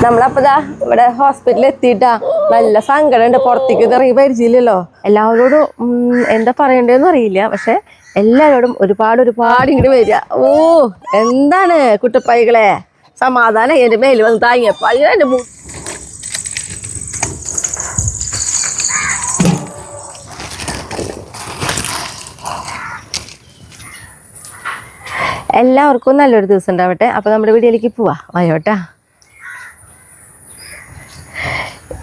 നമ്മളപ്പതാ ഇവിടെ ഹോസ്പിറ്റലിൽ എത്തിയിട്ടാ നല്ല സങ്കടമുണ്ട്. പുറത്തേക്ക് ഇറങ്ങി പരിചയമില്ലല്ലോ. എല്ലാവരോടും എന്താ പറയണ്ടേന്ന് അറിയില്ല. പക്ഷെ എല്ലാവരോടും ഒരുപാട് ഇങ്ങോട്ട് വരിക. ഓ എന്താണ് കുട്ടപ്പായികളെ സമാധാനം എൻ്റെ മേല് വന്ന് താങ്ങിയപ്പോ അതിനെ എല്ലാവർക്കും നല്ലൊരു ദിവസം ഉണ്ടാവട്ടെ. അപ്പോൾ നമ്മുടെ വീഡിയോയിലേക്ക് പോവാ വയോട്ടാ.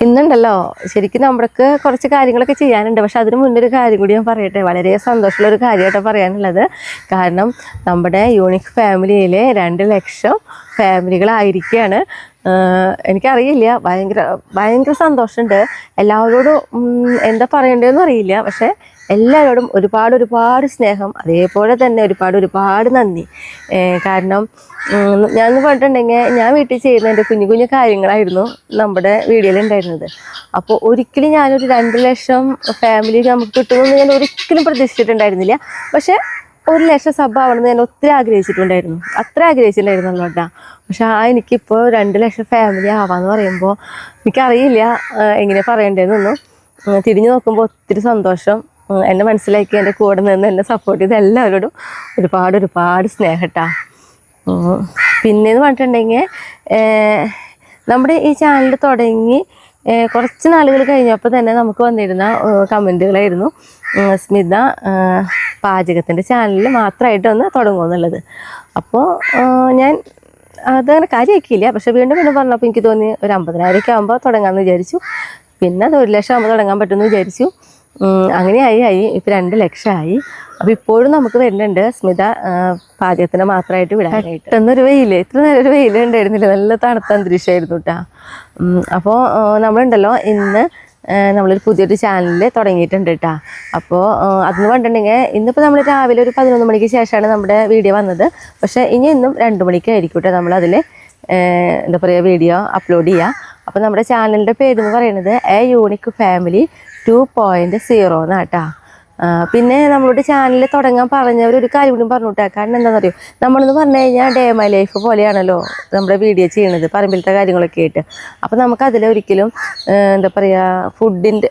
ഇന്നുണ്ടല്ലോ ശരിക്കും നമ്മൾക്ക് കുറച്ച് കാര്യങ്ങളൊക്കെ ചെയ്യാനുണ്ട്. പക്ഷെ അതിന് മുന്നൊരു കാര്യം കൂടി ഞാൻ പറയട്ടെ. വളരെ സന്തോഷമുള്ളൊരു കാര്യമായിട്ട് പറയാനുള്ളത്. കാരണം നമ്മുടെ യൂണിക് ഫാമിലിയിലെ 2 ലക്ഷം ഫാമിലികളായിരിക്കുകയാണ്. എനിക്കറിയില്ല, ഭയങ്കര സന്തോഷമുണ്ട്. എല്ലാവരോടും എന്താ പറയണ്ടതെന്ന് അറിയില്ല. പക്ഷെ എല്ലാവരോടും ഒരുപാട് സ്നേഹം, അതേപോലെ തന്നെ ഒരുപാട് നന്ദി. കാരണം ഞാനെന്ന് പറഞ്ഞിട്ടുണ്ടെങ്കിൽ ഞാൻ വീട്ടിൽ ചെയ്യുന്ന എൻ്റെ കുഞ്ഞു കാര്യങ്ങളായിരുന്നു നമ്മുടെ വീഡിയോയിൽ ഉണ്ടായിരുന്നത്. അപ്പോൾ ഒരിക്കലും ഞാനൊരു 2 ലക്ഷം ഫാമിലി നമുക്ക് കിട്ടുമെന്ന് ഞാൻ ഒരിക്കലും പ്രതീക്ഷിച്ചിട്ടുണ്ടായിരുന്നില്ല. പക്ഷേ 1 ലക്ഷം സബ് ആവണമെന്ന് ഞാൻ ഒത്തിരി ആഗ്രഹിച്ചിട്ടുണ്ടായിരുന്നുള്ളൂ കേട്ടോ. പക്ഷെ എനിക്കിപ്പോൾ 2 ലക്ഷം ഫാമിലി ആവാമെന്ന് പറയുമ്പോൾ എനിക്കറിയില്ല എങ്ങനെ പറയണ്ടേന്നൊന്നും. തിരിഞ്ഞു നോക്കുമ്പോൾ ഒത്തിരി സന്തോഷം. എന്നെ മനസ്സിലാക്കി എൻ്റെ കൂടെ നിന്ന് എന്നെ സപ്പോർട്ട് ചെയ്ത് എല്ലാവരോടും ഒരുപാട് സ്നേഹം കേട്ടോ. പിന്നെയെന്ന് പറഞ്ഞിട്ടുണ്ടെങ്കിൽ നമ്മുടെ ഈ ചാനൽ തുടങ്ങി കുറച്ച് നാളുകൾ കഴിഞ്ഞപ്പോൾ തന്നെ നമുക്ക് വന്നിരുന്ന കമൻറ്റുകളായിരുന്നു, സ്മിത പാചകത്തിൻ്റെ ചാനലിൽ മാത്രമായിട്ട് ഒന്ന് തുടങ്ങുമെന്നുള്ളത്. അപ്പോൾ ഞാൻ അതങ്ങനെ കാര്യമാക്കിയില്ല. പക്ഷെ വീണ്ടും പറഞ്ഞപ്പോൾ എനിക്ക് തോന്നി ഒരു 50,000 ആകുമ്പോൾ തുടങ്ങാമെന്ന് വിചാരിച്ചു. പിന്നെ അത് 1 ലക്ഷം ആകുമ്പോൾ തുടങ്ങാൻ പറ്റുമെന്ന് വിചാരിച്ചു. അങ്ങനെയായി ഇപ്പോൾ 2 ലക്ഷമായി. അപ്പോൾ ഇപ്പോഴും നമുക്ക് വരുന്നുണ്ട് സ്മിത പാചകത്തിന് മാത്രമായിട്ട് വിടാനായിട്ട്. പെട്ടെന്നൊരു ഇത്ര നേരം ഒരു ഉണ്ടായിരുന്നില്ല, നല്ല തണുത്ത അന്തരീക്ഷമായിരുന്നു കേട്ടോ. അപ്പോൾ നമ്മളുണ്ടല്ലോ ഇന്ന് നമ്മളൊരു പുതിയൊരു ചാനലിൽ തുടങ്ങിയിട്ടുണ്ട് കേട്ടോ. അപ്പോൾ അതെന്ന് പറഞ്ഞിട്ടുണ്ടെങ്കിൽ ഇന്നിപ്പോൾ നമ്മൾ രാവിലെ ഒരു 11 മണിക്ക് ശേഷമാണ് നമ്മുടെ വീഡിയോ വന്നത്. പക്ഷേ ഇന്നും 2 മണിക്കായിരിക്കും കേട്ടോ നമ്മളതിൽ എന്താ പറയുക വീഡിയോ അപ്ലോഡ് ചെയ്യുക. അപ്പോൾ നമ്മുടെ ചാനലിൻ്റെ പേരെന്ന് പറയുന്നത് എ യൂണിക് ഫാമിലി 2.0 എന്നാട്ടാ. പിന്നെ നമ്മളോട് ചാനൽ തുടങ്ങാൻ പറഞ്ഞവരൊരു കാര്യം കൂടി പറഞ്ഞു കേട്ടോ. കാരണം എന്താണെന്ന് അറിയോ, നമ്മളെന്ന് പറഞ്ഞു കഴിഞ്ഞാൽ ഡേ മൈ ലൈഫ് പോലെയാണല്ലോ നമ്മുടെ വീഡിയോ ചെയ്യണത്, പറമ്പിലത്തെ കാര്യങ്ങളൊക്കെ ആയിട്ട്. അപ്പോൾ നമുക്കതിലൊരിക്കലും എന്താ പറയുക ഫുഡിൻ്റെ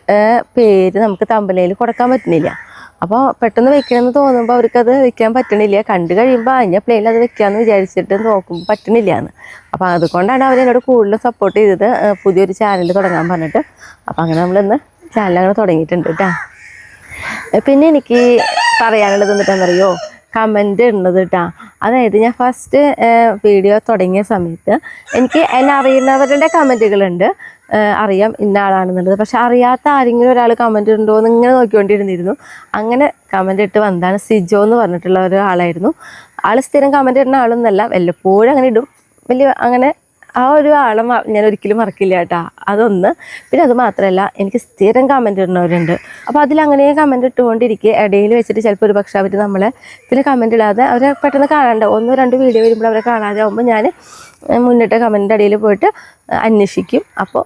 പേര് നമുക്ക് തമ്പനയിൽ കൊടുക്കാൻ പറ്റുന്നില്ല. അപ്പോൾ പെട്ടെന്ന് വെക്കണമെന്ന് തോന്നുമ്പോൾ അവർക്കത് വെക്കാൻ പറ്റണില്ല. കണ്ടു കഴിയുമ്പോൾ അതിൻ്റെ പ്ലെയിനിൽ അത് വെക്കാമെന്ന് വിചാരിച്ചിട്ട് നോക്കുമ്പോൾ പറ്റണില്ല എന്ന്. അപ്പോൾ അതുകൊണ്ടാണ് അവരെന്നോട് കൂടുതലും സപ്പോർട്ട് ചെയ്തത് പുതിയൊരു ചാനൽ തുടങ്ങാൻ പറഞ്ഞിട്ട്. അപ്പോൾ അങ്ങനെ നമ്മളിന്ന് ചാനൽ അങ്ങനെ തുടങ്ങിയിട്ടുണ്ട് കേട്ടോ. പിന്നെ എനിക്ക് പറയാനുള്ളത് എന്നിട്ടാണെന്നറിയോ, കമൻറ്റ് ഇടുന്നത് കേട്ടോ. അതായത് ഞാൻ ഫസ്റ്റ് വീഡിയോ തുടങ്ങിയ സമയത്ത് എനിക്ക് എന്നെ അറിയുന്നവരുടെ കമൻറ്റുകളുണ്ട്, അറിയാം ഇന്ന ആളാണെന്നുള്ളത്. പക്ഷെ അറിയാത്ത ആരെങ്കിലും ഒരാൾ കമൻറ്റ് ഉണ്ടോ എന്ന് ഇങ്ങനെ നോക്കിക്കൊണ്ടിരുന്നിരുന്നു. അങ്ങനെ കമൻറ്റ് ഇട്ട് വന്നതാണ് സിജോ എന്ന് പറഞ്ഞിട്ടുള്ള ഒരാളായിരുന്നു. ആൾ സ്ഥിരം കമൻറ്റ് ഇടുന്ന ആളൊന്നുമല്ല, വല്ലപ്പോഴും അങ്ങനെ ഇടും. അങ്ങനെ ആ ഒരു ആളെ ഞാൻ ഒരിക്കലും മറക്കില്ല കേട്ടോ. അതൊന്ന്. പിന്നെ അത് മാത്രമല്ല, എനിക്ക് സ്ഥിരം കമൻറ്റ് ഇടുന്നവരുണ്ട്. അപ്പോൾ അതിലങ്ങനെ കമൻറ്റ് ഇട്ടുകൊണ്ടിരിക്കുക ഇടയിൽ വെച്ചിട്ട് ചിലപ്പോൾ ഒരു പക്ഷേ അവർ നമ്മളെ പിന്നെ കമൻറ്റ് ഇടാതെ അവരെ പെട്ടെന്ന് കാണാണ്ട് 1-2 വീഡിയോ വരുമ്പോൾ അവരെ കാണാതെ ആകുമ്പോൾ ഞാൻ മുന്നിട്ട് കമൻറ്റിൻ്റെ ഇടയിൽ പോയിട്ട് അന്വേഷിക്കും. അപ്പോൾ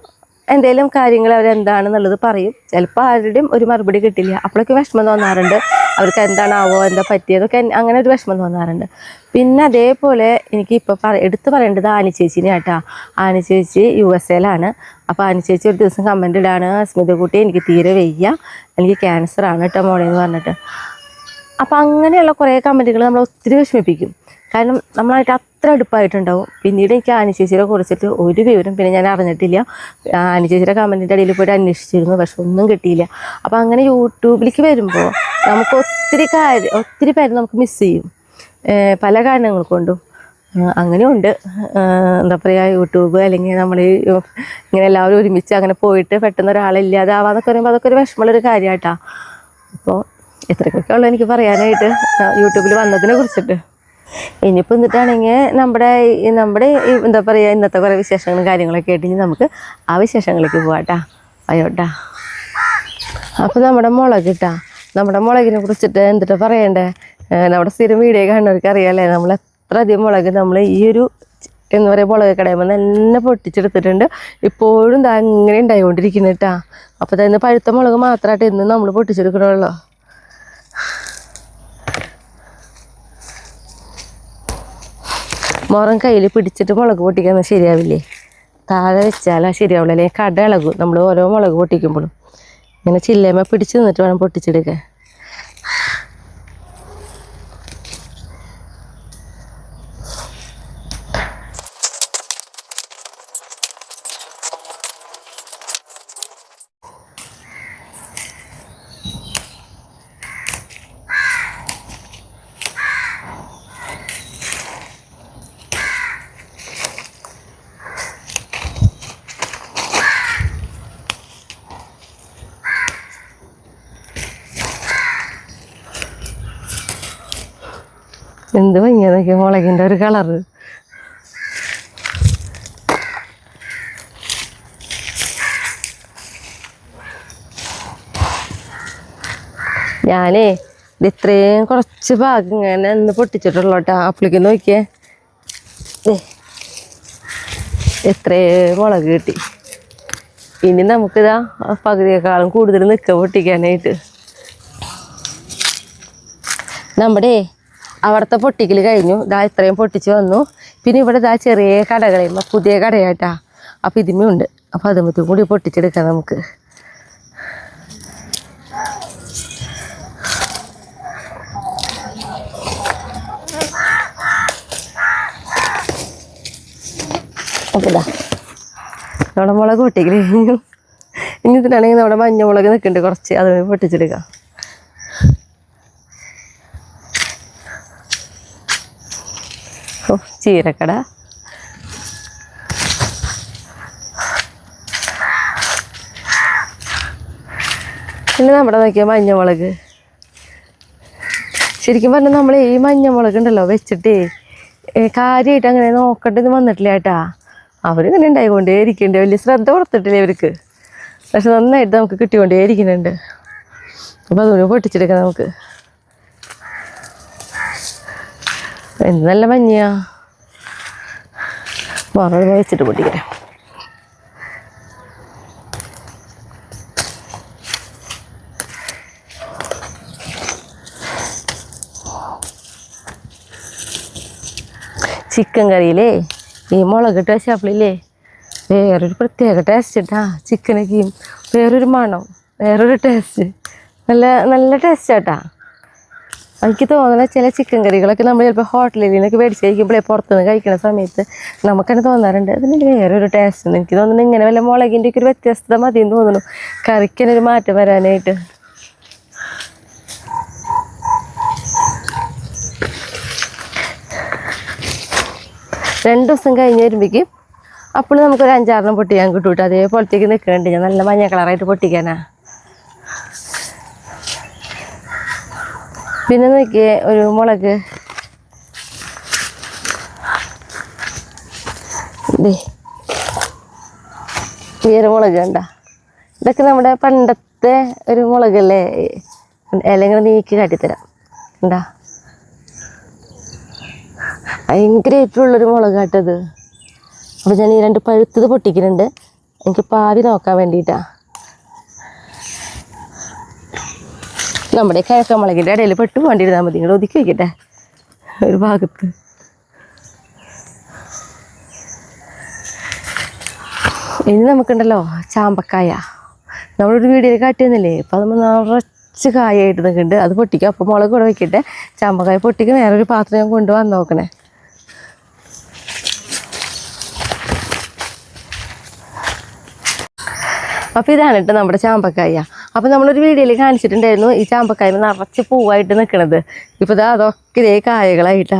എന്തെങ്കിലും കാര്യങ്ങൾ അവരെന്താണെന്നുള്ളത് പറയും. ചിലപ്പോൾ ആരുടെയും ഒരു മറുപടി കിട്ടില്ല. അപ്പോഴൊക്കെ വിഷമം തോന്നാറുണ്ട്. അവർക്ക് എന്താണാവോ, എന്താ പറ്റിയതൊക്കെ അങ്ങനെ ഒരു വിഷമം തോന്നാറുണ്ട്. പിന്നെ അതേപോലെ എനിക്കിപ്പോൾ എടുത്ത് പറയേണ്ടത് ആനി ചേച്ചീനെ കേട്ടോ. ആനി ചേച്ചി USA-ലാണ്. അപ്പോൾ ആനി ചേച്ചി ഒരു ദിവസം കമൻറ്റ് ഇടാണ്, സ്മിത കുട്ടി എനിക്ക് തീരെ വയ്യ, എനിക്ക് ക്യാൻസറാണ് കേട്ടോ മോളെ എന്ന് പറഞ്ഞിട്ട്. അപ്പോൾ അങ്ങനെയുള്ള കുറേ കമൻറ്റുകൾ നമ്മളെ ഒത്തിരി വിഷമിപ്പിക്കും. കാരണം നമ്മളായിട്ട് അത്ര അടുപ്പായിട്ടുണ്ടാവും. പിന്നീട് എനിക്ക് ആനി ചേച്ചിയെ കുറിച്ചിട്ട് ഒരു വിവരം പിന്നെ ഞാൻ അറിഞ്ഞിട്ടില്ല. ആനി ചേച്ചിയുടെ കമൻറ്റിൻ്റെ ഇടയിൽ പോയിട്ട് അന്വേഷിച്ചിരുന്നു, പക്ഷെ ഒന്നും കിട്ടിയില്ല. അപ്പോൾ അങ്ങനെ യൂട്യൂബിലേക്ക് വരുമ്പോൾ നമുക്ക് ഒത്തിരി പേര് നമുക്ക് മിസ് ചെയ്യും, പല കാരണങ്ങൾ കൊണ്ടും. അങ്ങനെയുണ്ട്. എന്താ പറയുക, യൂട്യൂബ് അല്ലെങ്കിൽ നമ്മൾ ഇങ്ങനെ എല്ലാവരും ഒരുമിച്ച് അങ്ങനെ പോയിട്ട് പെട്ടെന്ന് ഒരാളില്ലാതാവാന്നൊക്കെ പറയുമ്പോൾ അതൊക്കെ ഒരു വിഷമമുള്ളൊരു കാര്യമായിട്ടാണ്. അപ്പോൾ ഇത്രയൊക്കെ ഉള്ളൂ എനിക്ക് പറയാനായിട്ട് യൂട്യൂബിൽ വന്നതിനെ കുറിച്ചിട്ട്. ഇനിയിപ്പോൾ എന്നിട്ടാണെങ്കിൽ നമ്മുടെ എന്താ പറയുക ഇന്നത്തെ കുറേ വിശേഷങ്ങളും കാര്യങ്ങളൊക്കെ ആയിട്ട് ഇനി നമുക്ക് ആ വിശേഷങ്ങളിലേക്ക് പോകാട്ടാ. അയ്യോട്ടാ. അപ്പോൾ നമ്മുടെ മുളകിനെ കുറിച്ചിട്ട് എന്തിട്ട് പറയണ്ടേ, നമ്മുടെ സ്ഥിരം വീഡിയോ കാണുന്നവർക്ക് അറിയാമല്ലേ, നമ്മൾ എത്ര അധികം മുളക് നമ്മൾ ഈ ഒരു എന്താ പറയുക മുളക് കടയുമ്പോൾ തന്നെ പൊട്ടിച്ചെടുത്തിട്ടുണ്ട്. ഇപ്പോഴും അങ്ങനെ ഉണ്ടായിക്കൊണ്ടിരിക്കുന്നു കേട്ടോ. അപ്പോൾ തന്നെ പഴുത്ത മുളക് മാത്രമായിട്ട് എന്നും നമ്മൾ പൊട്ടിച്ചെടുക്കണമല്ലോ. മുറം കയ്യിൽ പിടിച്ചിട്ട് മുളക് പൊട്ടിക്കാന്ന് ശരിയാവില്ലേ. താഴെ വെച്ചാൽ ശരിയാവില്ല, അല്ലെങ്കിൽ കട ഇളകും. നമ്മൾ ഓരോ മുളക് പൊട്ടിക്കുമ്പോഴും ഇങ്ങനെ ചില്ലേമ്മ പിടിച്ച് നിന്നിട്ട് വേണം പൊട്ടിച്ചെടുക്കാൻ. എന്ത് ഭംഗിയാ നോക്കിയ മുളകിൻ്റെ ഒരു കളറ്. ഞാനേ ഇത് ഇത്രയും കുറച്ച് ഭാഗം ഇങ്ങനെ ഒന്ന് പൊട്ടിച്ചിട്ടുള്ളൂ കേട്ടോ. അപ്പളേക്ക് നോക്കിയേ എത്രയും മുളക് കിട്ടി. ഇനി നമുക്കിതാ പകുതിയേക്കാളും കൂടുതൽ നിൽക്കുക പൊട്ടിക്കാനായിട്ട്. നമ്മുടെ അവിടുത്തെ പൊട്ടിക്കൽ കഴിഞ്ഞു. ഇതാ ഇത്രയും പൊട്ടിച്ച് വന്നു. പിന്നെ ഇവിടെ ഇതാ ചെറിയ കടകളെ പുതിയ കടയായിട്ടാ. അപ്പം ഇതിമേ ഉണ്ട്. അപ്പം അതുമത്തും കൂടി പൊട്ടിച്ചെടുക്കാം നമുക്ക്. അപ്പം ഇതാ നമ്മുടെ മുളക് പൊട്ടിക്കൽ കഴിഞ്ഞു. ഇനി ഇതിനാണെങ്കിൽ നമ്മുടെ മഞ്ഞമുളക് നിൽക്കുന്നുണ്ട് കുറച്ച്, അത് പൊട്ടിച്ചെടുക്കാം. ഓ ചീരക്കട. പിന്നെ നമ്മുടെ നോക്കിയ മഞ്ഞമുളക്. ശരിക്കും പറഞ്ഞാൽ നമ്മൾ ഈ മഞ്ഞമുളക് ഉണ്ടല്ലോ വെച്ചിട്ട് കാര്യമായിട്ട് അങ്ങനെ നോക്കേണ്ടത് വന്നിട്ടില്ല കേട്ടാ. അവരിങ്ങനെ ഉണ്ടായിക്കൊണ്ടേ ഇരിക്കുന്നുണ്ട്. വലിയ ശ്രദ്ധ കൊടുത്തിട്ടില്ല ഇവർക്ക്. പക്ഷെ നന്നായിട്ട് നമുക്ക് കിട്ടിക്കൊണ്ടേ ഇരിക്കുന്നുണ്ട്. അപ്പം അതുകൊണ്ട് പൊട്ടിച്ചെടുക്കാം നമുക്ക്. എന്ത് നല്ല മഞ്ഞയാ. മറന്ന് വെച്ചിട്ട് പൊട്ടിക്കാം. ചിക്കൻ കറിയിലേ ഈ മുളകിട്ട് വെച്ചാപ്പിളില്ലേ വേറൊരു പ്രത്യേക ടേസ്റ്റ് ഇട്ടാ. ചിക്കനൊക്കെയും വേറൊരു മണം, വേറൊരു ടേസ്റ്റ്, നല്ല നല്ല ടേസ്റ്റാട്ടാ. എനിക്ക് തോന്നുന്ന ചില ചിക്കൻ കറികളൊക്കെ നമ്മൾ ചിലപ്പോൾ ഹോട്ടലിൽ നിന്നൊക്കെ മേടിച്ച് കഴിക്കുമ്പോഴേ പുറത്തുനിന്ന് കഴിക്കുന്ന സമയത്ത് നമുക്കെന്നെ തോന്നാറുണ്ട് അതിന് വേറൊരു ടേസ്റ്റ്. എനിക്ക് തോന്നുന്നു ഇങ്ങനെ വല്ല മുളകിൻ്റെ ഒക്കെ ഒരു വ്യത്യസ്തത മതിയെന്ന് തോന്നുന്നു കറിക്കനൊരു മാറ്റം വരാനായിട്ട്. രണ്ട് ദിവസം കഴിഞ്ഞ് വരുമ്പോഴേക്കും അപ്പോൾ നമുക്കൊരു 5-6 പൊട്ടിക്കാൻ കിട്ടും കേട്ടോ. അതേപോലത്തേക്ക് നിൽക്കുന്നുണ്ട്. ഞാൻ നല്ല മഞ്ഞ കളറായിട്ട് പൊട്ടിക്കാനാ. പിന്നെ നോക്കിയേ ഒരു മുളക് മുളക് കണ്ട. ഇതൊക്കെ നമ്മുടെ പണ്ടത്തെ ഒരു മുളകല്ലേ. ഇലങ്ങനെ നീക്കി കാട്ടിത്തരാം. എന്താ ഭയങ്കര ഏറ്റവുള്ളൊരു മുളക് കാട്ടത്. അപ്പോൾ ഞാൻ ഈ 2 പഴുത്തത് പൊട്ടിക്കുന്നുണ്ട്. എനിക്ക് പാതി നോക്കാൻ വേണ്ടിയിട്ടാണ്. നമ്മുടെ കിഴക്ക മുളകിൻ്റെ ഇടയിൽ പെട്ട് പോകേണ്ടിരുന്നാൽ മതി. ഇങ്ങോട്ട് ഒതുക്കി വയ്ക്കട്ടെ ഒരു ഭാഗത്ത്. ഇനി നമുക്കുണ്ടല്ലോ ചാമ്പക്കായ. നമ്മളൊരു വീഡിയോയിൽ കാട്ടിയെന്നില്ലേ. അപ്പോൾ അത് നിറച്ച് കായായിട്ട് നിൽക്കുന്നുണ്ട്. അത് പൊട്ടിക്കുക. അപ്പോൾ മുളക് കൂടെ വയ്ക്കട്ടെ. ചാമ്പക്കായ പൊട്ടിക്കുക. വേറൊരു പാത്രം ഞാൻ കൊണ്ടുവന്ന് നോക്കണേ. അപ്പോൾ ഇതാണ് കേട്ടോ നമ്മുടെ ചാമ്പക്കായ. അപ്പോൾ നമ്മളൊരു വീഡിയോയിൽ കാണിച്ചിട്ടുണ്ടായിരുന്നു ഈ ചാമ്പക്കായ നിറച്ച് പൂവായിട്ട് നിൽക്കണത്. ഇപ്പോൾ ഇതാ അതൊക്കെ ഇതേ കായകളായിട്ടാ.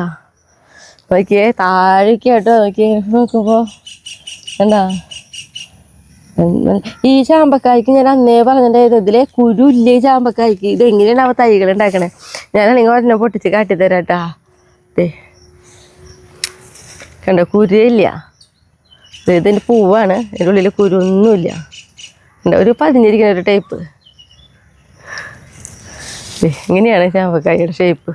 നോക്കിയേ താഴേക്കാട്ടോ. നോക്കിയേ നോക്കുമ്പോൾ എന്താ ഈ ചാമ്പക്കായ്ക്ക് ഞാൻ അന്നേ പറഞ്ഞിട്ടുണ്ടായിരുന്നു ഇതിലെ കുരു ഇല്ലേ ചാമ്പക്കായ്ക്ക്. ഇതെങ്ങനെയാണ് അവ തൈകൾ ഉണ്ടാക്കണേ. ഞാനാണെങ്കിൽ ഒരെണ്ണം പൊട്ടിച്ച് കാട്ടിത്തരാം കേട്ടാ. കണ്ടോ കുരു ഇല്ല. ഇതിൻ്റെ പൂവാണ്. ഇതിൻ്റെ ഉള്ളിൽ കുരുവൊന്നുമില്ല. ഒരു പതിഞ്ഞിരിക്കുന്ന ഒരു ടൈപ്പ്. ഇങ്ങനെയാണ് ചാമ്പക്കായയുടെ ഷേപ്പ്.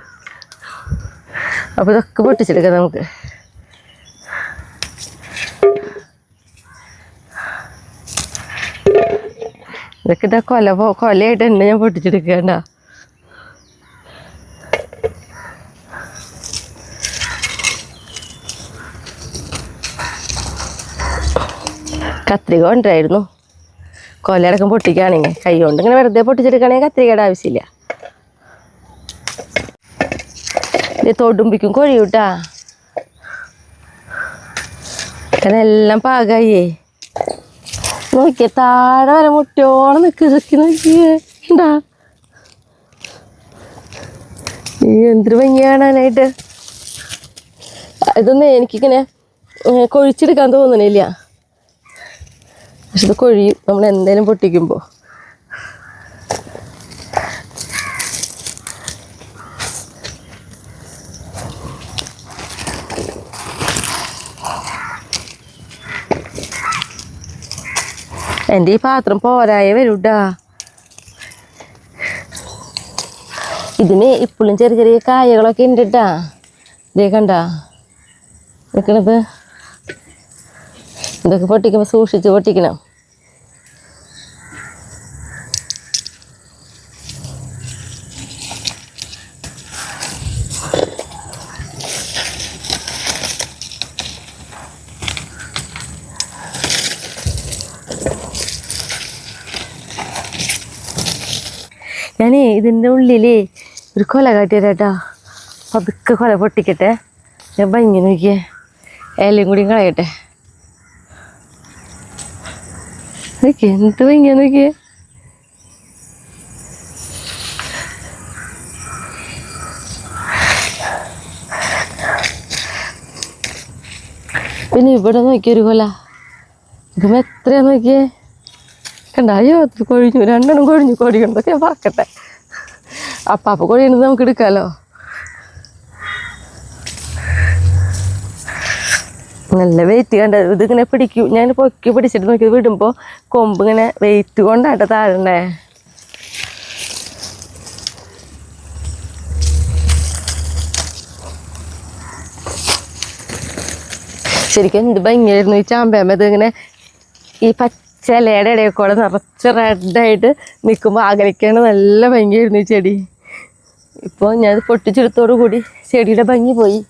അപ്പോൾ ഇതൊക്കെ പൊട്ടിച്ചെടുക്കാം നമുക്ക്. ഇതൊക്കെ ഇതാ കൊലയായിട്ട് തന്നെ ഞാൻ പൊട്ടിച്ചെടുക്കണ്ട. കത്രിക കൊണ്ടായിരുന്നു കൊലയടക്കം പൊട്ടിക്കുകയാണെങ്കിൽ കൈ കൊണ്ട് ഇങ്ങനെ വെറുതെ പൊട്ടിച്ചെടുക്കുകയാണെങ്കിൽ കത്രികയുടെ ആവശ്യമില്ല. ഇത് തൊടുമ്പിക്കും കൊഴിയൂട്ടാ. അങ്ങനെ എല്ലാം പാകായേ. നോക്കിയേ താഴെ വരെ മുട്ടയോളം നോക്കിയേ ഉണ്ടാ. എന്തൊരു ഭംഗി കാണാനായിട്ട്. ഇതൊന്നും എനിക്കിങ്ങനെ കൊഴിച്ചെടുക്കാൻ തോന്നണില്ല. പക്ഷെ ഇത് കൊഴിയും നമ്മൾ എന്തേലും പൊട്ടിക്കുമ്പോൾ. എൻ്റെ ഈ പാത്രം പോരായ വരൂട്ടാ. ഇതിന് ഇപ്പോഴും ചെറിയ ചെറിയ കായകളൊക്കെ ഉണ്ട് കേട്ടാ. ഇതേ കണ്ടാ നിൽക്കണത്. ഇതൊക്കെ പൊട്ടിക്കുമ്പോൾ സൂക്ഷിച്ച് പൊട്ടിക്കണം. ഞാനേ ഇതിൻ്റെ ഉള്ളിൽ ഒരു കൊല കാട്ടിയതാ. പതുക്കെ കൊല പൊട്ടിക്കട്ടെ. ഞാൻ ഭംഗി നോക്കിയേ. എല്ലാം കൂടി കളയട്ടെ. നോക്കിയേ എന്ത് ഭംഗിയാ നോക്കിയേ. പിന്നെ ഇവിടെ നോക്കിയൊരു കൊല. ഇതും എത്രയാ നോക്കിയേ. കണ്ടായോ കൊഴിഞ്ഞു. രണ്ടെണ്ണം കൊഴിയണതൊക്കെ ഞാൻ പറക്കട്ടെ. അപ്പാപ്പ കൊഴിയണത് നമുക്ക് എടുക്കാമല്ലോ. നല്ല വെയിറ്റ് കണ്ട. ഇതിങ്ങനെ പിടിക്കും. ഞാൻ പൊക്കി പിടിച്ചിട്ട് നോക്കി വിടുമ്പോൾ കൊമ്പ് ഇങ്ങനെ വെയിറ്റ് കൊണ്ടാട്ടെ താഴണ്ടേ. ശരിക്കും എന്ത് ഭംഗിയായിരുന്നു ഈ ചാമ്പേമ്മ. ഇതിങ്ങനെ ഈ പച്ചലയുടെ ഇടയിൽ നിറച്ച് റെഡായിട്ട് നിൽക്കുമ്പോൾ ആഗ്രഹിക്കാണ്. നല്ല ഭംഗിയായിരുന്നു ഈ ചെടി. ഇപ്പോൾ ഞാൻ പൊട്ടിച്ചെടുത്തോടു കൂടി ചെടിയുടെ ഭംഗി പോയി.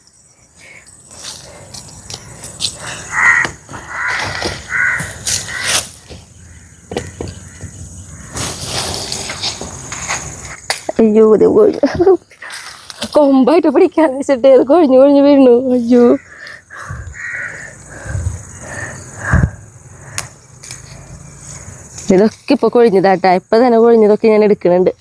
അയ്യോ ഇത് കൊഴിഞ്ഞു. കൊമ്പായിട്ട് പിടിക്കാന്ന് വെച്ചിട്ട് അത് കൊഴിഞ്ഞു വീണു. അയ്യോ ഇതൊക്കെ ഇപ്പോൾ കൊഴിഞ്ഞതാട്ടാ. ഇപ്പം തന്നെ കൊഴിഞ്ഞതൊക്കെ ഞാൻ എടുക്കുന്നുണ്ട്.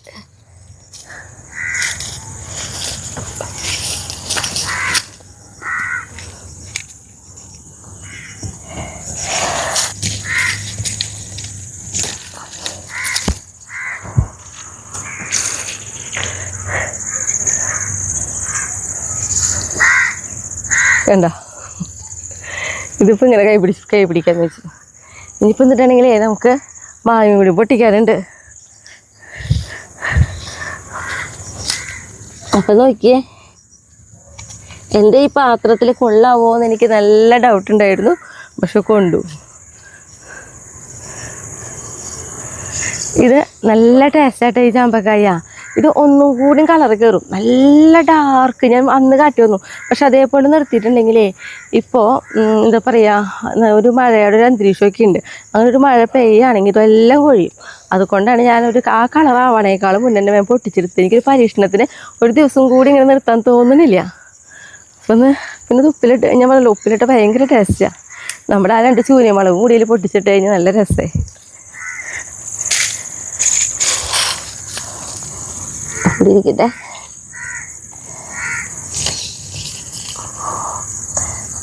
കണ്ട ഇതിപ്പോൾ ഇങ്ങനെ കൈ പിടിക്കാന്ന് വെച്ചു. ഇനിയിപ്പോൾ എന്നിട്ടാണെങ്കിലേ നമുക്ക് മായും കൂടി പൊട്ടിക്കാനുണ്ട്. അപ്പം നോക്കിയേ എൻ്റെ ഈ പാത്രത്തിൽ കൊള്ളാവോ എന്ന് എനിക്ക് നല്ല ഡൗട്ട് ഉണ്ടായിരുന്നു. പക്ഷെ കൊണ്ടു. ഇത് നല്ല ടേസ്റ്റായിട്ട് ഈ ചാമ്പക്കായ. ഇത് ഒന്നും കൂടി കളർ കയറും. നല്ല ഡാർക്ക്. ഞാൻ അന്ന് കാട്ടി വന്നു. പക്ഷെ അതേപോലെ നിർത്തിയിട്ടുണ്ടെങ്കിലേ ഇപ്പോൾ എന്താ പറയുക ഒരു മഴയുടെ ഒരു അന്തരീക്ഷമൊക്കെ ഉണ്ട്. അങ്ങനെ ഒരു മഴ പെയ്യുകയാണെങ്കിൽ ഇതെല്ലാം കൊഴിയും. അതുകൊണ്ടാണ് ഞാനൊരു ആ കളറാവണേക്കാളും മുന്നേ ഞാൻ പൊട്ടിച്ചെടുത്ത്. എനിക്കൊരു പരീക്ഷണത്തിന് ഒരു ദിവസം കൂടി ഇങ്ങനെ നിർത്താൻ തോന്നുന്നില്ല. അപ്പം പിന്നെ ഇത് ഉപ്പിലിട്ട് ഞാൻ പറഞ്ഞല്ലോ ഉപ്പിലിട്ട് ഭയങ്കര ടേസ്റ്റാണ്. നമ്മുടെ ആ 2 ചൂനിയമുളകും കൂടിയിൽ പൊട്ടിച്ചിട്ട് കഴിഞ്ഞാൽ നല്ല രസമായി. ഇരിക്കട്ടെ.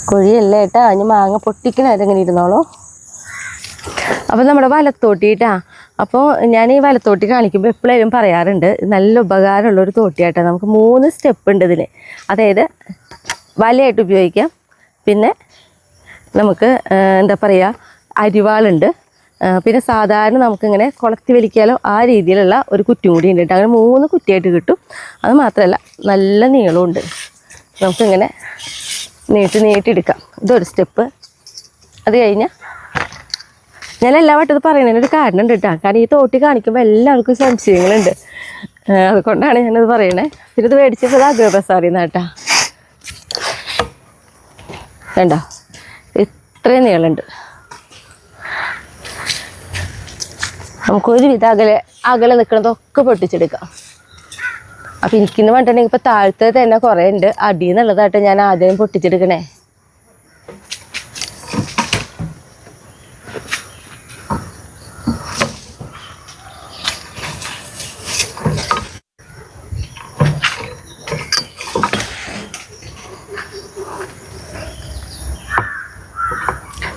കൊഴിയല്ല കേട്ടാ. ഇനി മാങ്ങ പൊട്ടിക്കണായിട്ടെങ്ങനെ ഇരുന്നോളൂ. അപ്പം നമ്മുടെ വലത്തോട്ടിട്ടാ. അപ്പോൾ ഞാൻ ഈ വലത്തോട്ടി കാണിക്കുമ്പോൾ എപ്പോഴും പറയാറുണ്ട് നല്ല ഉപകാരമുള്ളൊരു തോട്ടിയായിട്ടാണ്. നമുക്ക് 3 സ്റ്റെപ്പ് ഉണ്ട് ഇതിന്. അതായത് വലയായിട്ട് ഉപയോഗിക്കാം. പിന്നെ നമുക്ക് എന്താ പറയുക അരിവാളുണ്ട്. പിന്നെ സാധാരണ നമുക്കിങ്ങനെ കുളത്തി വലിക്കാലോ ആ രീതിയിലുള്ള ഒരു കുറ്റിയും കൂടി ഉണ്ട്. അങ്ങനെ 3 കുറ്റിയായിട്ട് കിട്ടും. അത് മാത്രമല്ല നല്ല നീളമുണ്ട്. നമുക്കിങ്ങനെ നീട്ടിയെടുക്കാം. ഇതൊരു സ്റ്റെപ്പ്. അത് കഴിഞ്ഞാൽ ഞാൻ എല്ലാ വട്ടം ഇത് പറയുന്നതിനൊരു കാരണം ഉണ്ട് കേട്ടോ. കാരണം ഈ തോട്ടി കാണിക്കുമ്പോൾ എല്ലാവർക്കും സംശയങ്ങളുണ്ട്. അതുകൊണ്ടാണ് ഞാനത് പറയണേ. പിന്നെ ഇത് മേടിച്ചപ്പോൾ അഗ്രബസാറിന്ന് കേട്ടോ. കണ്ടോ ഇത്രയും നീളമുണ്ട്. നമുക്കൊരുവിധം അകലെ നിൽക്കുന്നതൊക്കെ പൊട്ടിച്ചെടുക്കാം. അപ്പം എനിക്കിന്ന് പറഞ്ഞിട്ടുണ്ടെങ്കിൽ ഇപ്പം താഴത്തെ തന്നെ കുറേ ഉണ്ട്. അടിയിൽ നിന്നുള്ളതായിട്ട് ഞാൻ ആദ്യം പൊട്ടിച്ചെടുക്കണേ.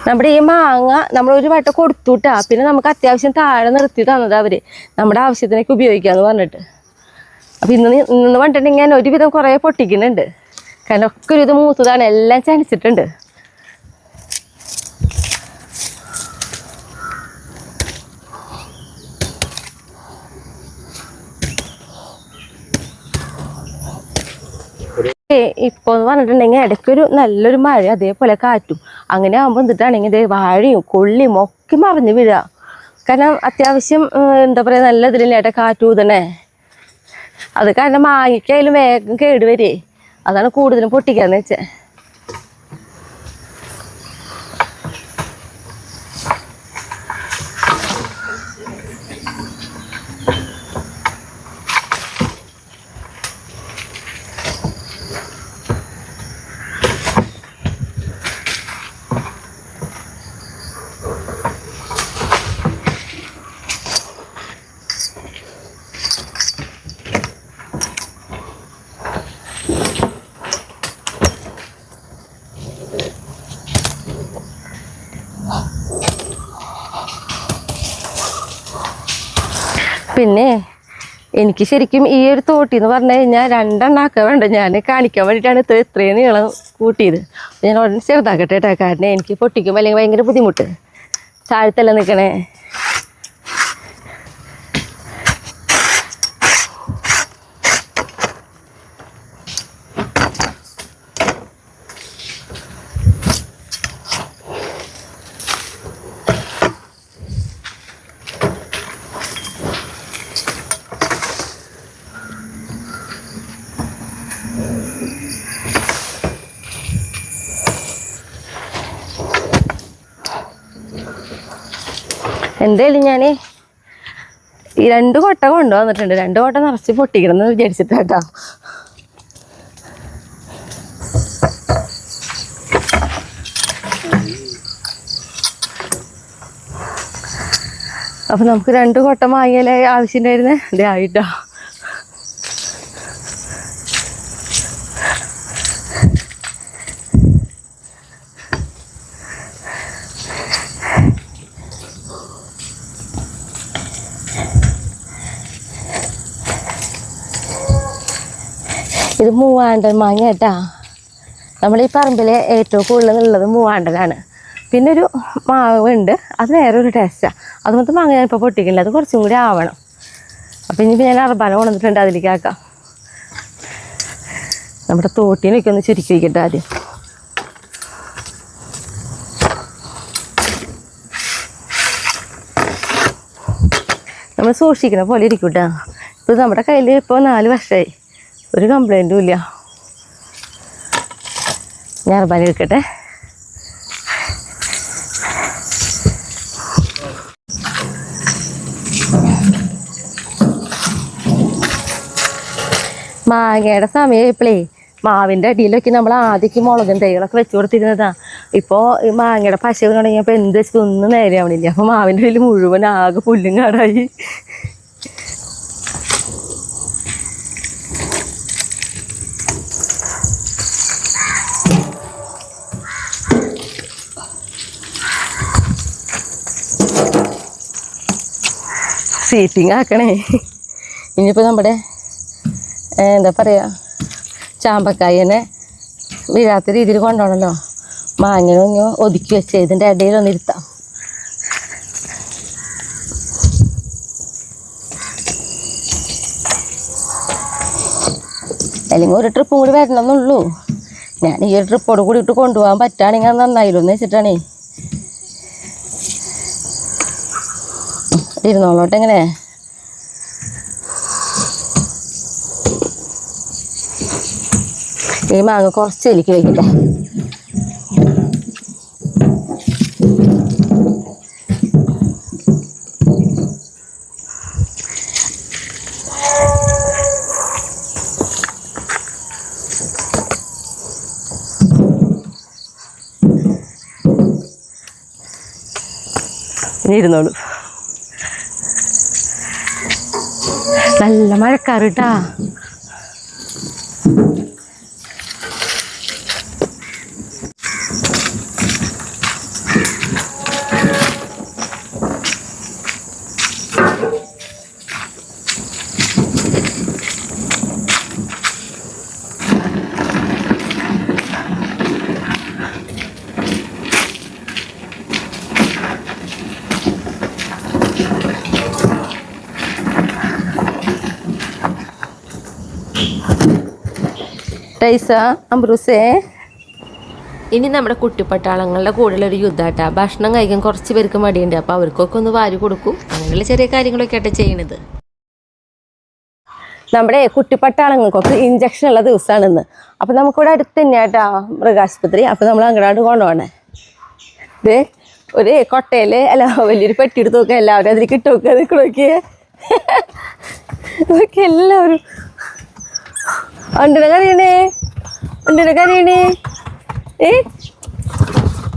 നമ്മുടെ ഈ മാങ്ങ നമ്മളൊരു വട്ടം കൊടുത്തുവിട്ടാ പിന്നെ നമുക്ക് അത്യാവശ്യം താഴെ നിർത്തി തന്നത് അവർ നമ്മുടെ ആവശ്യത്തിനൊക്കെ ഉപയോഗിക്കാമെന്ന് പറഞ്ഞിട്ട്. അപ്പം ഇന്ന് പറഞ്ഞിട്ടുണ്ടെങ്കിൽ ഞാൻ ഒരുവിധം കുറേ പൊട്ടിക്കുന്നുണ്ട്. കാരണം ഒക്കെ ഒരുവിധം മൂത്തതാണ്, എല്ലാം ചനിച്ചിട്ടുണ്ട്. ഇപ്പോൾ എന്ന് പറഞ്ഞിട്ടുണ്ടെങ്കിൽ ഇടയ്ക്കൊരു നല്ലൊരു മഴ അതേപോലെ കാറ്റും അങ്ങനെ ആകുമ്പോൾ എന്നിട്ടാണെങ്കിൽ ഇതേ വാഴയും കൊള്ളിയും ഒക്കെ മറിഞ്ഞ് വീഴുക. കാരണം അത്യാവശ്യം എന്താ പറയുക നല്ല ഇതിലേട്ട കാറ്റ് ഊതണേ. അത് കാരണം മാങ്ങയ്ക്കായാലും വേഗം കേടുവരേ. അതാണ് കൂടുതലും പൊട്ടിക്കാന്ന് വെച്ചേ. പിന്നെ എനിക്ക് ശരിക്കും ഈ ഒരു തോട്ടി എന്ന് പറഞ്ഞു കഴിഞ്ഞാൽ 2 എണ്ണാക്കാൻ വേണ്ട. ഞാൻ കാണിക്കാൻ വേണ്ടിയിട്ടാണ് ഇത്രയും നീളം കൂട്ടിയത്. ഞാൻ ഉടനെ ചെറുതാക്കട്ടെ കേട്ടോ. കാരണം എനിക്ക് പൊട്ടിക്കുമ്പോൾ അല്ലെങ്കിൽ ഭയങ്കര ബുദ്ധിമുട്ട്. താഴത്തല്ല നിൽക്കണേ. എന്തായാലും ഞാൻ ഈ 2 കൊട്ട കൊണ്ടുവന്നിട്ടുണ്ട്. 2 കൊട്ട നിറച്ച് പൊട്ടിക്കണം എന്ന് വിചാരിച്ചിട്ടാട്ടോ. അപ്പം നമുക്ക് 2 കൊട്ട വാങ്ങിയാലേ ആവശ്യമുണ്ടായിരുന്നേ. അതേ ആയിട്ടോ. ഇത് മൂവാണ്ടൻ മാങ്ങ കേട്ടാ. നമ്മളീ പറമ്പിലെ ഏറ്റവും കൂടുതലുള്ളത് മൂവാണ്ടനാണ്. പിന്നെ ഒരു മാവ് ഉണ്ട്, അത് വേറെ ഒരു ടേസ്റ്റാണ്. അതുപോലത്തെ മാങ്ങ ഞാനിപ്പോൾ പൊട്ടിക്കില്ല, അത് കുറച്ചും കൂടി ആവണം. അപ്പം ഇനിയിപ്പോൾ ഞാൻ അർബാന കൊണ്ടുവന്നിട്ടുണ്ട്, അതിലേക്ക് ആക്കാം. നമ്മുടെ തോട്ടിനൊക്കെ ഒന്ന് ചുരുക്കി വയ്ക്കട്ടെ ആദ്യം. നമ്മൾ സൂക്ഷിക്കുന്ന പോലെ ഇരിക്കൂട്ടാ. ഇപ്പോൾ നമ്മുടെ കയ്യിൽ ഇപ്പോൾ 4 വർഷമായി, ഒരു കംപ്ലൈൻറ്റും ഇല്ല. ഞാൻ അർബാന എടുക്കട്ടെ. മാങ്ങയുടെ സമയം ഇപ്പോഴേ മാവിൻ്റെ അടിയിലൊക്കെ നമ്മൾ ആദ്യമൊക്കെ മുളകും തൈകളൊക്കെ വെച്ച് കൊടുത്തിരുന്നതാണ്. ഇപ്പോൾ ഈ മാങ്ങയുടെ പശ തുടങ്ങിയപ്പോൾ എന്ത് വെച്ചിട്ട് ഒന്നും നേരെയാവണില്ല. അപ്പോൾ മാവിൻ്റെ അടിയിൽ മുഴുവൻ ആകെ പുല്ലും കാടായി. സീറ്റിങ് ആക്കണേ. ഇനിയിപ്പോൾ നമ്മുടെ എന്താ പറയുക, ചാമ്പക്കായനെ വീഴാത്ത രീതിയിൽ കൊണ്ടുപോകണമല്ലോ. മാങ്ങനൊന്ന് ഒതുക്കി വെച്ച് ഇതിൻ്റെ ഇടയിലൊന്നിരുത്താം. അല്ലെങ്കിൽ ഒരു ട്രിപ്പും കൂടി വരണമെന്നുള്ളൂ. ഞാൻ ഈ ഒരു ട്രിപ്പോട് കൂടിയിട്ട് കൊണ്ടുപോകാൻ പറ്റുകയാണെങ്കിൽ അത് നന്നായില്ലോ എന്ന് വെച്ചിട്ടാണേ. ഇരുന്നോളോട്ടെ എങ്ങനെ. ഈ മാങ്ങ കുറച്ച് എലിക്ക് വയ്ക്കട്ടെ. ഇനി ഇരുന്നോളൂ. നല്ല മഴക്കാറ് കേട്ടാ. അംബ്രൂസേ, ഇനി നമ്മുടെ കുട്ടിപ്പട്ടാളങ്ങളുടെ കൂടെയുള്ളൊരു യുദ്ധാട്ടാ. ഭക്ഷണം കഴിക്കാൻ കുറച്ച് പേർക്ക് മടിയുണ്ട്, അപ്പോൾ അവർക്കൊക്കെ ഒന്ന് വാരി കൊടുക്കും. അങ്ങനെയുള്ള ചെറിയ കാര്യങ്ങളൊക്കെ ആയിട്ട് ചെയ്യണത്. നമ്മുടെ കുട്ടിപ്പട്ടാളങ്ങൾക്കൊക്കെ ഇഞ്ചക്ഷൻ ഉള്ള ദിവസമാണിന്ന്. അപ്പോൾ നമുക്കിവിടെ അടുത്ത് തന്നെയാട്ടാ മൃഗാശുപത്രി. അപ്പോൾ നമ്മൾ അങ്ങോട്ട് കൊണ്ടുപോകണേ. ഇത് ഒരു കൊട്ടയിൽ അല്ല വലിയൊരു പെട്ടി എടുത്ത് നോക്കുക, എല്ലാവരും അതിലേക്ക് ഇട്ട് നോക്കുക. അതൊക്കെ നോക്കിയേ, നോക്കി എല്ലാവരും എന്തിനാ കറിയണേ, എന്തിനാ കറിയണേ,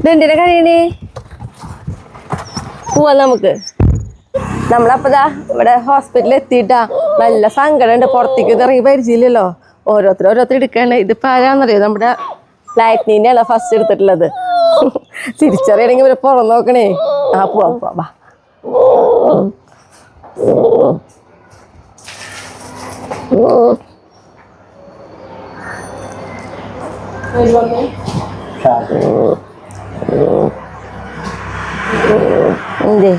ഇതെന്തിനാ കറിയണേ. പോവാ നമുക്ക്. നമ്മളപ്പതാ ഇവിടെ ഹോസ്പിറ്റലിൽ എത്തിയിട്ടാ. നല്ല സങ്കടമുണ്ട്, പുറത്തേക്ക് ഇറങ്ങി പരിചയമില്ലല്ലോ. ഓരോരുത്തർ എടുക്കണ്ടേ. ഇതിപ്പോൾ ആരാന്നറിയോ, നമ്മുടെ ലൈറ്റ്നിന്നെയാണ് ഫസ്റ്റ് എടുത്തിട്ടുള്ളത്. തിരിച്ചറിയണമെങ്കിൽ ഇവരെ പുറം നോക്കണേ. ആ പോവാ പോവാ. എന്തേ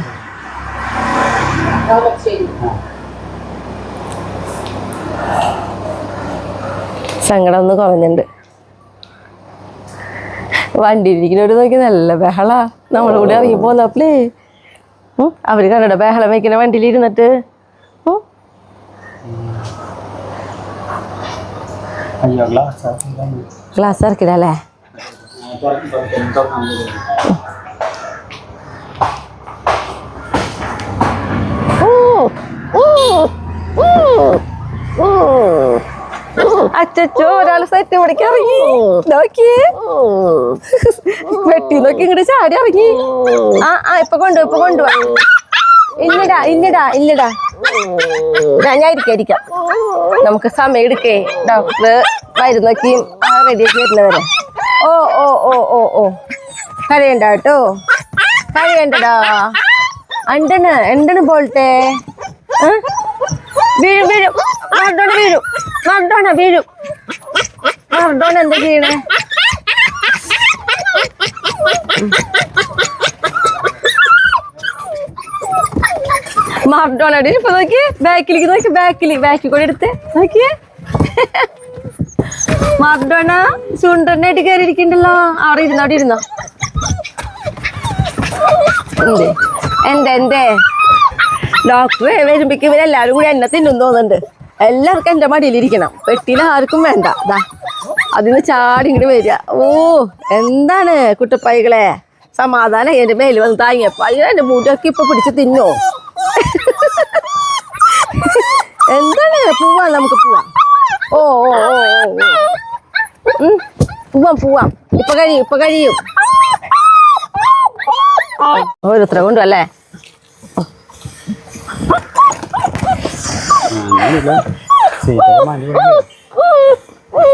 സങ്കടം ഒന്ന് കുറഞ്ഞിട്ടുണ്ട്. വണ്ടിയിലിരിക്കുന്നവര് നോക്കി നല്ല ബഹളാ. നമ്മുടെ കൂടെ ഇറങ്ങി പോന്നപ്പോളേ അവര് കണ്ടോ ബഹളം വയ്ക്കുന്ന വണ്ടിയിൽ ഇരുന്നിട്ട്. ഗ്ലാസ് ഇറക്കിടല്ലേ. അച്ചോ, ഒരാള് സെറ്റ് പിടിക്ക് ഇറങ്ങി. നോക്കിയേ, വെട്ടി നോക്കി ഇങ്ങോട്ട് ചാടി ഇറങ്ങി. ഇപ്പൊ കൊണ്ടുപോവാ. ഇല്ലടാ ഞാൻ ഇരിക്കാം. നമുക്ക് സമയം എടുക്കേ. ഡോക്ടർ മരുന്നൊക്കെ റെഡിയാക്കി വരുന്നവരെ. ഓ കരയണ്ട കേട്ടോ, കരയണ്ടടാ. എന്താണ് ബോൾട്ടെ? വീഴും മർഡോണ എന്താ ചെയ്യണേ? മർഡോണയുടെ ഇപ്പൊ നോക്കിയേ, ബാക്കിലേക്ക് നോക്കി, ബാക്കിൽ കൂടെ എടുത്ത് നോക്കിയേ. മർഡോണ ചുണ്ടനായിട്ട് കയറിയിരിക്കണ്ടല്ലോ. അവിടെ ഇരുന്നോ. എന്തേ ഡോക്ടറെ വരുമ്പോഴേക്ക് ഇവരെല്ലാവരും കൂടി എന്നെ തിന്നും തോന്നുന്നുണ്ട്. എല്ലാവർക്കും എൻ്റെ മടിയിലിരിക്കണം. പെട്ടിയിൽ ആർക്കും വേണ്ട. അതിന് ചാടി ഇങ്ങോട്ട് വരിക. എന്താണ് കുട്ടപ്പായികളെ സമാധാനം. എൻ്റെ മേലിൽ വന്ന് താങ്ങിയപ്പോ എൻ്റെ മുടിയൊക്കെ ഇപ്പൊ പിടിച്ച് തിന്നോ. എന്താണ്? പോവാം, നമുക്ക് പോവാം. പോവാം. ഇപ്പൊ കഴിയും. ഓരോരുത്തരെ കൊണ്ടു അല്ലേ.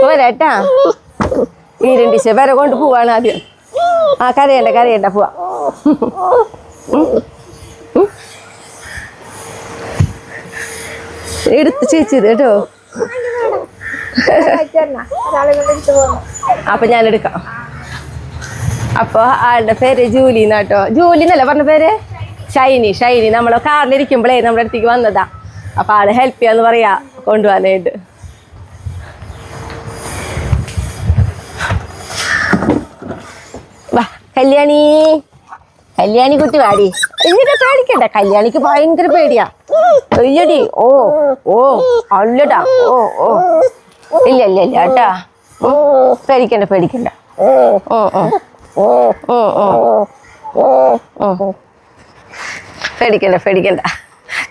വരാട്ടാ. ഈ രണ്ടീശ വരെ കൊണ്ട് പോവാണ് ആദ്യം. കരയണ്ട പോവാ. എടുത്ത് ചേച്ചത് കേട്ടോ. അപ്പൊ ഞാൻ എടുക്കാം. അപ്പൊ ആളുടെ പേര് ജൂലി എന്നാട്ടോ. ജൂലി എന്നല്ല പറഞ്ഞ പേര്? ഷൈനി. നമ്മളെ കാറിലിരിക്കുമ്പോഴേ നമ്മുടെ അടുത്തേക്ക് വന്നതാ. അപ്പൊ ആള് ഹെൽപ്പ് ചെയ്യാന്ന് പറയാ കൊണ്ടുപോകാനായിട്ട്. വാ കല്യാണി കുട്ടി വാടി. എന്നിട്ട് പേടിക്കണ്ട, കല്യാണിക്ക് ഭയങ്കര പേടിയാ. ഇല്ലടി. അല്ലടാ. ഇല്ല കേട്ടാ. പേടിക്കണ്ട. പേടിക്കണ്ട.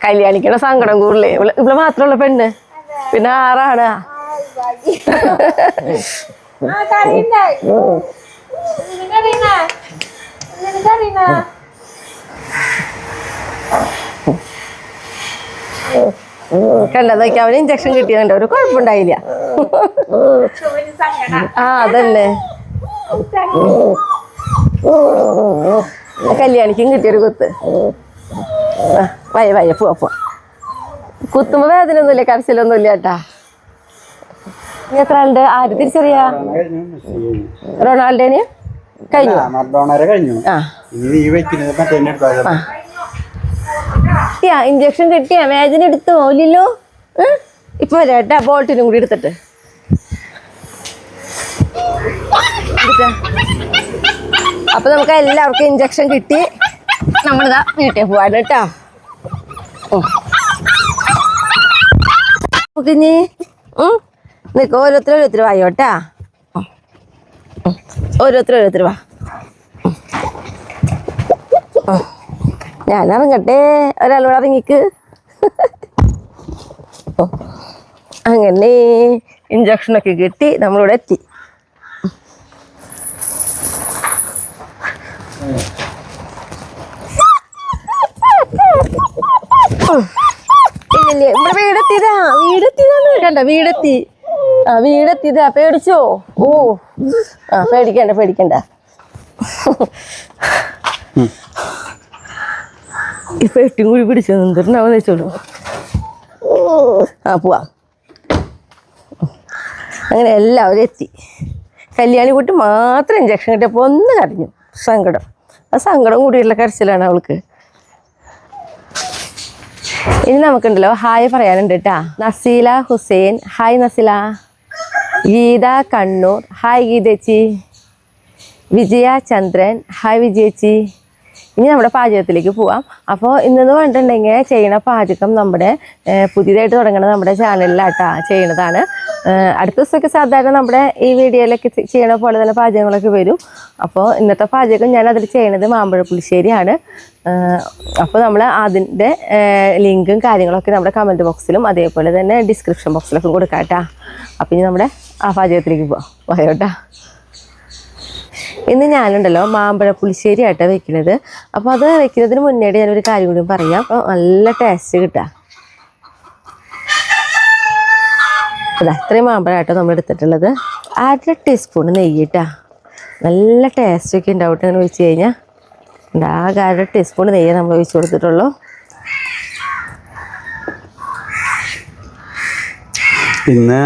കല്യാണിക്കണ സങ്കടം കൂറില്ലേ. ഇവിടെ മാത്രമുള്ള പെണ്ണ്, പിന്നെ ആറാണ്. കണ്ടത് നോക്കി അവന് ഇഞ്ചക്ഷൻ കിട്ടിയതുണ്ട് ഒരു കുഴപ്പമുണ്ടായില്ല. ആ അതന്നെ കല്യാണിക്കും കിട്ടിയൊരു കുത്ത്. വയ്യ പോവാ. കുത്തുമ്പോ വേദന ഒന്നുമില്ല, കരച്ചിലൊന്നുമില്ല കേട്ടാ. ഇനി എത്ര ആളുണ്ട്? ആര് തിരിച്ചറിയാ? റൊണാൾഡോന് കഴിഞ്ഞു. ഇഞ്ചക്ഷൻ കിട്ടിയാ വേദന എടുത്തു പോലില്ലോ. ഇപ്പൊ വരാട്ടാ, ബോൾട്ടിനും കൂടി എടുത്തിട്ട്. അപ്പൊ നമുക്ക് എല്ലാവർക്കും ഇഞ്ചക്ഷൻ കിട്ടി. നമ്മളിതാ വീട്ടിൽ പോവാണ് കേട്ടോ. ഇനി നിനക്ക് ഓരോരുത്തർ വായോട്ടാ. ഓരോരുത്തർ വാ. ഞാൻ ഇറങ്ങട്ടെ, ഒരാളോട് ഇറങ്ങിക്ക്. അങ്ങനെ ഇഞ്ചക്ഷനൊക്കെ കിട്ടി നമ്മളിവിടെ എത്തി. ഇല്ലേ ഇവിടെ വീടെത്തിയതാണ് കണ്ട, വീടെത്തിയതാ. പേടിച്ചോ? ഓ ആ പേടിക്കണ്ട. ഇപ്പൊ എട്ടും കൂടി പിടിച്ചു എന്തിനാവെന്ന് വെച്ചോളൂ. ആ പോവാ. അങ്ങനെ എല്ലാവരും എത്തി. കല്യാണി കുട്ടി മാത്രം ഇഞ്ചക്ഷൻ കിട്ടിയപ്പോൾ ഒന്ന് കരഞ്ഞു. സങ്കടം. ആ സങ്കടം കൂടിയുള്ള കരച്ചിലാണ് അവൾക്ക്. ഇനി നമുക്കുണ്ടല്ലോ ഹായ് പറയാനുണ്ട് കേട്ടാ. നസീല ഹുസൈൻ, ഹായ് നസീല. ഗീത കണ്ണൂർ, ഹായ് ഗീതേച്ചി. വിജയ ചന്ദ്രൻ, ഹായ് വിജയേച്ചി. ഇനി നമ്മുടെ പാചകത്തിലേക്ക് പോവാം. അപ്പോൾ ഇന്നെന്ന് പറഞ്ഞിട്ടുണ്ടെങ്കിൽ ചെയ്യണ പാചകം നമ്മുടെ പുതിയതായിട്ട് തുടങ്ങുന്ന നമ്മുടെ ചാനലിലാട്ടാ ചെയ്യണതാണ്. അടുത്ത ദിവസമൊക്കെ സാധാരണ നമ്മുടെ ഈ വീഡിയോയിലൊക്കെ ചെയ്യണ പോലെ തന്നെ പാചകങ്ങളൊക്കെ വരും. അപ്പോൾ ഇന്നത്തെ പാചകം ഞാൻ അതിൽ ചെയ്യണത് മാമ്പഴ പുളിശ്ശേരിയാണ്. അപ്പോൾ നമ്മൾ അതിൻ്റെ ലിങ്കും കാര്യങ്ങളൊക്കെ നമ്മുടെ കമൻറ്റ് ബോക്സിലും അതേപോലെ തന്നെ ഡിസ്ക്രിപ്ഷൻ ബോക്സിലൊക്കെ കൊടുക്കാം കേട്ടാ. അപ്പോൾ ഇനി നമ്മുടെ ആ പാചകത്തിലേക്ക് പോവാം. പോയോട്ടാ. ഇന്ന് ഞാനുണ്ടല്ലോ മാമ്പഴ പുളിശ്ശേരി ആയിട്ടാണ് വെക്കുന്നത്. അപ്പോൾ അത് വെക്കുന്നതിന് മുന്നേ ഞാനൊരു കാര്യം കൂടി പറയാം. അപ്പോൾ നല്ല ടേസ്റ്റ് കിട്ടുക. അതാ ഇത്രയും മാമ്പഴമായിട്ടോ നമ്മൾ എടുത്തിട്ടുള്ളത്. 1/2 ടീസ്പൂൺ നെയ്യിട്ടാ. നല്ല ടേസ്റ്റൊക്കെ ഉണ്ടാവട്ടെ. അങ്ങനെ ഒഴിച്ച് കഴിഞ്ഞാൽ ആകെ 1/2 ടീസ്പൂൺ നെയ്യ് നമ്മൾ ഒഴിച്ച് കൊടുത്തിട്ടുള്ളൂ. ഇന്ന്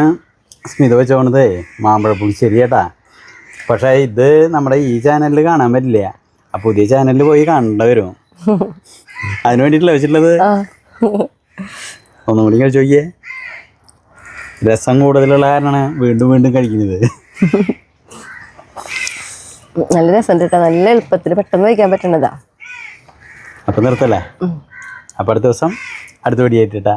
സ്മിത വെച്ച് പോണതേ മാമ്പഴ പുളിശ്ശേരി കേട്ടാ. പക്ഷേ ഇത് നമ്മുടെ ഈ ചാനലിൽ കാണാൻ പറ്റില്ല. ആ പുതിയ ചാനലിൽ പോയി കണ്ടവരും അതിന് വേണ്ടിയിട്ടല്ല വെച്ചിട്ടുള്ളത്. ഒന്നും കൂടി കഴിച്ചു നോക്കിയേ. രസം കൂടുതലുള്ള കാരണമാണ് വീണ്ടും കഴിക്കുന്നത്. നല്ല രസം കേട്ടോ. നല്ല എളുപ്പത്തിൽ പെട്ടെന്ന് വയ്ക്കാൻ പറ്റണതാ. അപ്പം നിർത്തല്ലേ. അപ്പം അടുത്ത ദിവസം അടുത്ത വീഡിയോ ആയിട്ടാ.